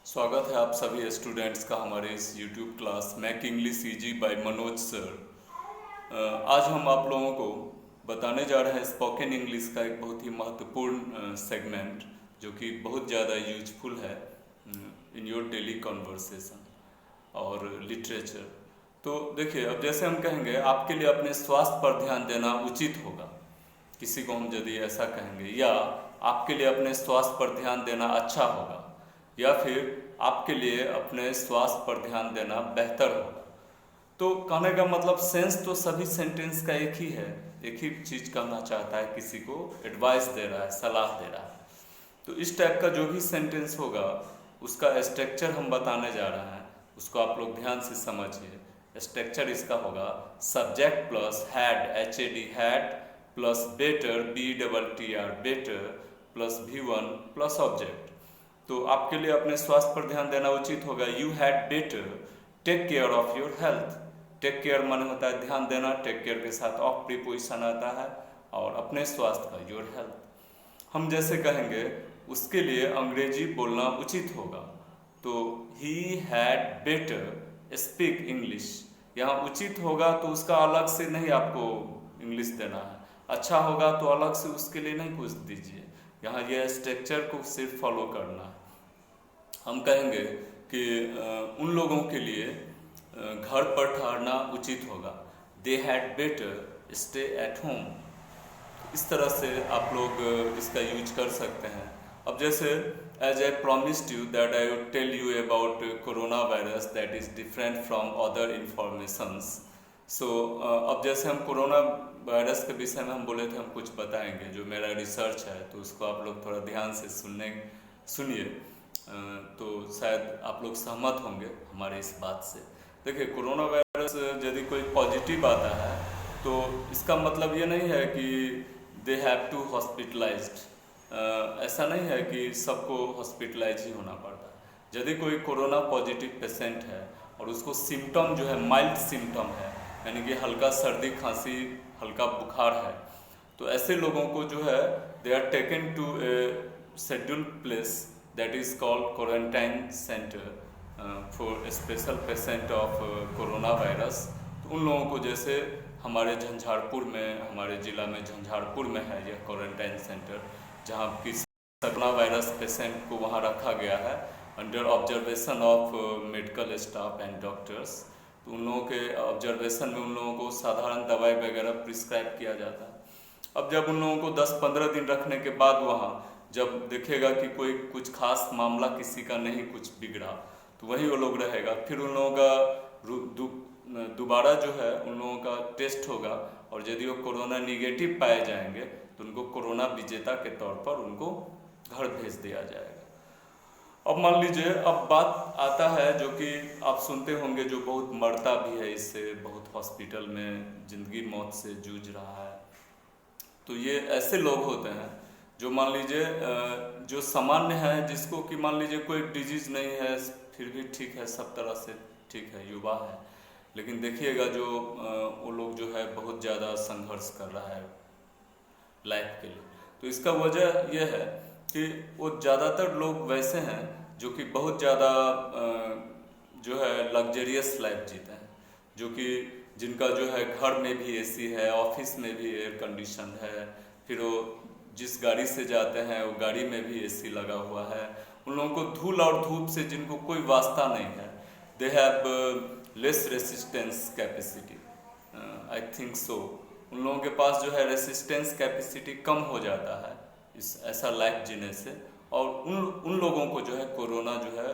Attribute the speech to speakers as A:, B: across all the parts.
A: स्वागत है आप सभी स्टूडेंट्स का हमारे इस YouTube class make English easy by Manoj sir. आज हम आप लोगों को बताने जा रहे हैं स्पोकन इंग्लिश का एक बहुत ही महत्वपूर्ण सेगमेंट जो कि बहुत ज़्यादा यूजफुल है इन योर डेली कॉन्वर्सेशन और लिटरेचर। तो देखिए, अब जैसे हम कहेंगे आपके लिए अपने स्वास्थ्य पर ध्यान देना उचित होगा, किसी को हम यदि ऐसा कहेंगे, या आपके लिए अपने स्वास्थ्य पर ध्यान देना अच्छा होगा, या फिर आपके लिए अपने स्वास्थ्य पर ध्यान देना बेहतर होगा। तो कहने का मतलब सेंस तो सभी सेंटेंस का एक ही है, एक ही चीज कहना चाहता है, किसी को एडवाइस दे रहा है, सलाह दे रहा है। तो इस टाइप का जो भी सेंटेंस होगा उसका स्ट्रक्चर हम बताने जा रहे हैं, उसको आप लोग ध्यान से समझिए। स्ट्रक्चर इसका होगा subject plus had, HAD had, plus better, BTTR better, plus V1 plus object. तो आपके लिए अपने स्वास्थ्य पर ध्यान देना उचित होगा। You had better take care of your health. Take care माने होता है ध्यान देना, टेक केयर के साथ ऑफ प्रीपोजिशन आता है, और अपने स्वास्थ्य का योर हेल्थ। हम जैसे कहेंगे उसके लिए अंग्रेजी बोलना उचित होगा। तो he had better speak English. यहाँ उचित होगा तो उसका अलग से नहीं आपको इंग्लिश देना है, अच्छा होगा तो अलग से उसके लिए नहीं कुछ दीजिए। यहाँ यह स्ट्रक्चर को सिर्फ फॉलो करना है। हम कहेंगे कि उन लोगों के लिए घर पर ठहरना उचित होगा। They had better stay at home. इस तरह से आप लोग इसका यूज कर सकते हैं। अब जैसे as I promised you that I would tell you about corona virus that is different from other informations. So अब जैसे हम कोरोना वायरस के विषय में हम बोले थे हम कुछ बताएंगे, जो मेरा रिसर्च है, तो उसको आप लोग थोड़ा ध्यान से सुनिए। तो शायद आप लोग सहमत होंगे हमारे इस बात से। देखिए, कोरोना वायरस यदि कोई पॉजिटिव आता है तो इसका मतलब ये नहीं है कि दे हैव टू हॉस्पिटलाइज्ड। ऐसा नहीं है कि सबको हॉस्पिटलाइज ही होना पड़ता है। यदि कोई कोरोना पॉजिटिव पेशेंट है और उसको सिम्टम जो है माइल्ड सिम्टम है, यानी कि हल्का सर्दी खांसी हल्का बुखार है, तो ऐसे लोगों को जो है they are taken to a scheduled place that is called quarantine center for special patient of coronavirus। तो उन लोगों को जैसे हमारे झंझारपुर में, हमारे ज़िला में झंझारपुर में है यह क्वारंटाइन सेंटर, जहाँ की कोरोना वायरस पेशेंट को वहाँ रखा गया है under observation of medical staff and doctors. तो उन लोगों के ऑब्जर्वेशन में उन लोगों को साधारण दवाई वगैरह प्रिस्क्राइब किया जाता है। अब जब उन लोगों को 10-15 दिन रखने के बाद वहाँ जब देखेगा कि कोई कुछ खास मामला किसी का नहीं कुछ बिगड़ा, तो वहीं वो लोग रहेगा। फिर उन लोगों का दोबारा जो है उन लोगों का टेस्ट होगा, और यदि वो कोरोना निगेटिव पाए जाएंगे तो उनको कोरोना विजेता के तौर पर उनको घर भेज दिया जाएगा। अब मान लीजिए, अब बात आता है जो कि आप सुनते होंगे, जो बहुत मरता भी है इससे, बहुत हॉस्पिटल में जिंदगी मौत से जूझ रहा है। तो ये ऐसे लोग होते हैं जो मान लीजिए जो सामान्य है, जिसको कि मान लीजिए कोई डिजीज नहीं है, फिर भी ठीक है, सब तरह से ठीक है, युवा है। लेकिन देखिएगा जो वो लोग जो है बहुत ज़्यादा संघर्ष कर रहा है लाइफ के लिए। तो इसका वजह यह है कि वो ज़्यादातर लोग वैसे हैं जो कि बहुत ज़्यादा जो है लग्जरियस लाइफ जीते हैं, जो कि जिनका जो है घर में भी AC है, ऑफिस में भी एयर कंडीशन है, फिर वो जिस गाड़ी से जाते हैं वो गाड़ी में भी AC लगा हुआ है। उन लोगों को धूल और धूप से जिनको कोई वास्ता नहीं है, they have less resistance capacity, I think so. उन लोगों के पास जो है रेसिस्टेंस कैपेसिटी कम हो जाता है इस ऐसा लाइफ जीने से, और उन लोगों को जो है कोरोना जो है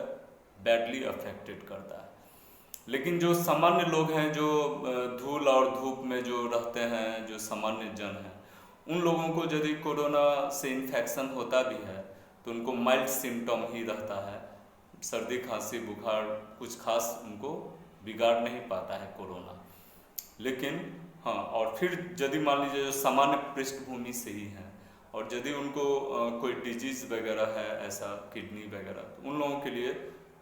A: बैडली अफेक्टेड करता है। लेकिन जो सामान्य लोग हैं, जो धूल और धूप में जो रहते हैं, जो सामान्य जन हैं, उन लोगों को यदि कोरोना से इन्फेक्शन होता भी है तो उनको माइल्ड सिम्टम ही रहता है, सर्दी खांसी बुखार, कुछ खास उनको बिगाड़ नहीं पाता है कोरोना। लेकिन हाँ, और फिर यदि मान लीजिए जो सामान्य पृष्ठभूमि से ही हैं, और यदि उनको कोई डिजीज़ वगैरह है, ऐसा किडनी वगैरह, तो उन लोगों के लिए,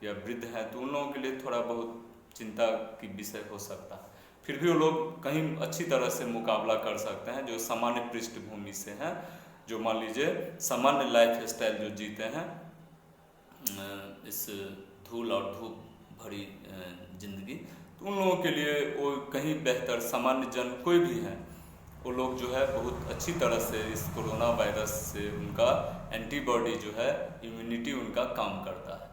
A: या वृद्ध हैं तो उन लोगों के लिए थोड़ा बहुत चिंता की विषय हो सकता है। फिर भी वो लोग कहीं अच्छी तरह से मुकाबला कर सकते हैं जो सामान्य पृष्ठभूमि से हैं, जो मान लीजिए सामान्य लाइफ स्टाइल जो जीते हैं, इस धूल और धूप भरी जिंदगी। तो उन लोगों के लिए वो कहीं बेहतर, सामान्य जन कोई भी है, वो लोग जो है बहुत अच्छी तरह से इस कोरोना वायरस से उनका एंटीबॉडी जो है, इम्यूनिटी उनका काम करता है।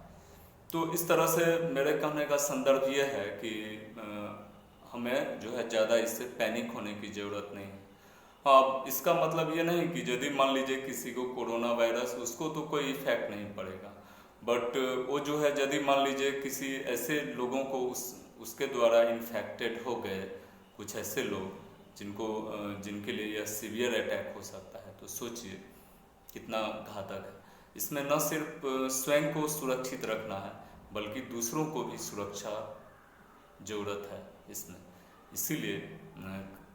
A: तो इस तरह से मेरे कहने का संदर्भ ये है कि हमें जो है ज़्यादा इससे पैनिक होने की ज़रूरत नहीं है। हाँ, इसका मतलब ये नहीं कि यदि मान लीजिए किसी को कोरोना वायरस, उसको तो कोई इफेक्ट नहीं पड़ेगा, बट वो जो है यदि मान लीजिए किसी ऐसे लोगों को उसके द्वारा इन्फेक्टेड हो गए, कुछ ऐसे लोग जिनके लिए यह सीवियर अटैक हो सकता है, तो सोचिए कितना घातक है। इसमें न सिर्फ स्वयं को सुरक्षित रखना है, बल्कि दूसरों को भी सुरक्षा ज़रूरत है इसमें। इसीलिए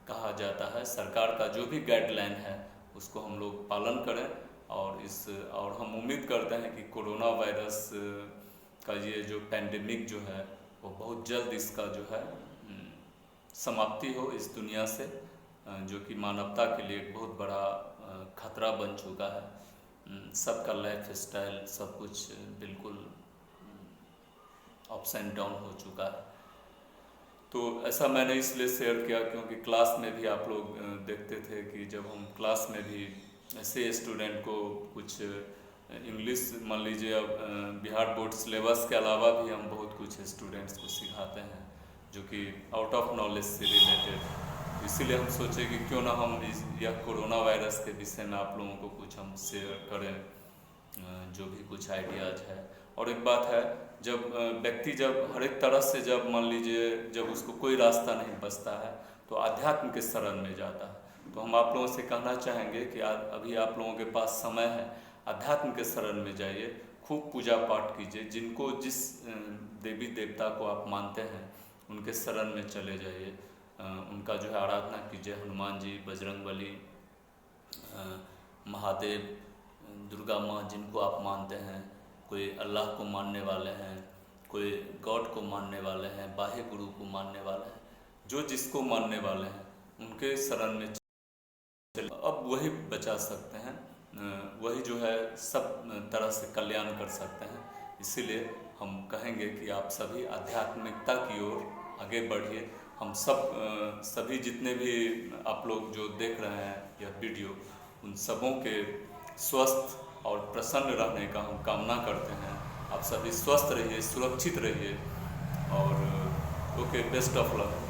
A: कहा जाता है सरकार का जो भी गाइडलाइन है उसको हम लोग पालन करें, और हम उम्मीद करते हैं कि कोरोना वायरस का ये जो पैंडेमिक जो है वो बहुत जल्द इसका जो है समाप्ति हो इस दुनिया से, जो कि मानवता के लिए एक बहुत बड़ा खतरा बन चुका है। सबका लाइफ स्टाइल सब कुछ बिल्कुल अप्स एंड डाउन हो चुका है। तो ऐसा मैंने इसलिए शेयर किया क्योंकि क्लास में भी आप लोग देखते थे कि जब हम क्लास में भी ऐसे स्टूडेंट को कुछ इंग्लिश, मान लीजिए अब बिहार बोर्ड सिलेबस के अलावा भी हम बहुत कुछ स्टूडेंट्स को सिखाते हैं जो कि आउट ऑफ नॉलेज से रिलेटेड। इसीलिए हम सोचे कि क्यों ना हम यह कोरोना वायरस के विषय में आप लोगों को कुछ हम शेयर करें, जो भी कुछ आइडियाज़ है। और एक बात है, जब व्यक्ति जब हर एक तरह से जब मान लीजिए जब उसको कोई रास्ता नहीं बचता है तो आध्यात्म के शरण में जाता है। तो हम आप लोगों से कहना चाहेंगे कि अभी आप लोगों के पास समय है, आध्यात्म के शरण में जाइए, खूब पूजा पाठ कीजिए, जिनको जिस देवी देवता को आप मानते हैं उनके शरण में चले जाइए, उनका जो है आराधना कीजिए। हनुमान जी, बजरंगबली, महादेव, दुर्गा माँ, जिनको आप मानते हैं, कोई अल्लाह को मानने वाले हैं, कोई गॉड को मानने वाले हैं, बाह्य गुरु को मानने वाले हैं, जो जिसको मानने वाले हैं उनके शरण में चले। अब वही बचा सकते हैं, वही जो है सब तरह से कल्याण कर सकते हैं। इसीलिए हम कहेंगे कि आप सभी आध्यात्मिकता की ओर आगे बढ़िए। हम सभी जितने भी आप लोग जो देख रहे हैं यह वीडियो, उन सबों के स्वस्थ और प्रसन्न रहने का हम कामना करते हैं। आप सभी स्वस्थ रहिए, सुरक्षित रहिए, और ओके, बेस्ट ऑफ लक।